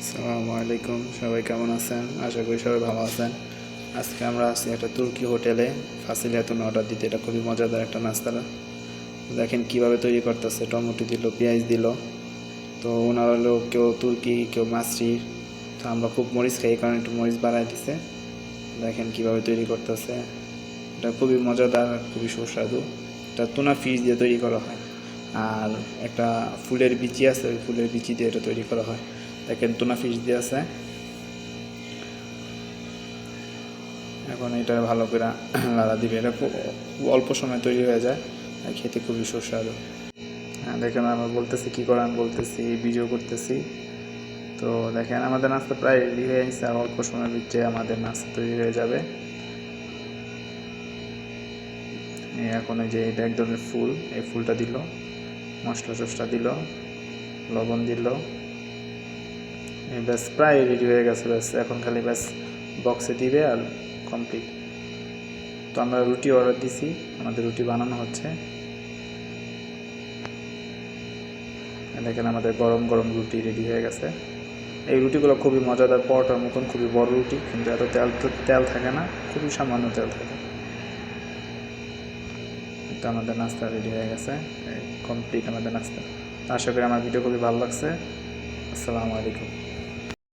আসসালামু আলাইকুম, সবাই কেমন আছেন? আশা করি সবাই ভালো আছেন। আজকে আমরা আছি একটা তুর্কি হোটেলে ফাসিলিয়াতুন অর্ডার দিতে। এটা খুবই মজাদার একটা নাস্তা। দেখেন কিভাবে তৈরি করতেছে। টমেটো দিল, পেঁয়াজ দিল। তো ওনারা হলো কেউ তুর্কি, কেউ মাসরি। তো আমরা খুব মরিচ খাই, এই কারণে একটু মরিচ বাড়াই দিছে। দেখেন কিভাবে তৈরি করতেছে। এটা খুবই মজাদার, খুবই সুস্বাদু। এটা টুনা ফিশ দিয়ে তৈরি করা হয়। আর একটা ফুলের বিচি আছে, ওই ফুলের বিচি দিয়ে এটা তৈরি করা হয়। দেখেন টুনা ফিশ দিয়ে আছে। এখন এটা ভালো করে লাড়া দিবে। এটা খুব অল্প সময় তৈরি হয়ে যায় আর খেতে খুবই সুস্বাদু। দেখেন আমরা বলতেছি কী করে, আমি বলতেছি, ভিডিও করতেছি। তো দেখেন আমাদের নাস্তা প্রায় রেডি হয়ে গেছে, আর অল্প সময়ের ভিতরে আমাদের নাস্তা তৈরি হয়ে যাবে। এখন এই যে এটা এক ধরনের ফুল, এই ফুলটা দিল, মশলা টশলা দিল, লবণ দিল, এই ব্যাস প্রায় রেডি হয়ে গেছে। ব্যাস এখন খালি ব্যাস বক্সে দিবে আর কমপ্লিট। তো আমরা রুটি অর্ডার দিছি, আমাদের রুটি বানানো হচ্ছে। দেখেন আমাদের গরম গরম রুটি রেডি হয়ে গেছে। এই রুটিগুলো খুবই মজাদার, পরোটার মতন খুবই বড় রুটি, কিন্তু এত তেল থাকে না, খুবই সামান্য তেল থাকে। তো আমাদের নাস্তা রেডি হয়ে গেছে, কমপ্লিট আমাদের নাস্তা। আশা করি আমার ভিডিও খুবই ভালো লাগছে। আসসালামু আলাইকুম।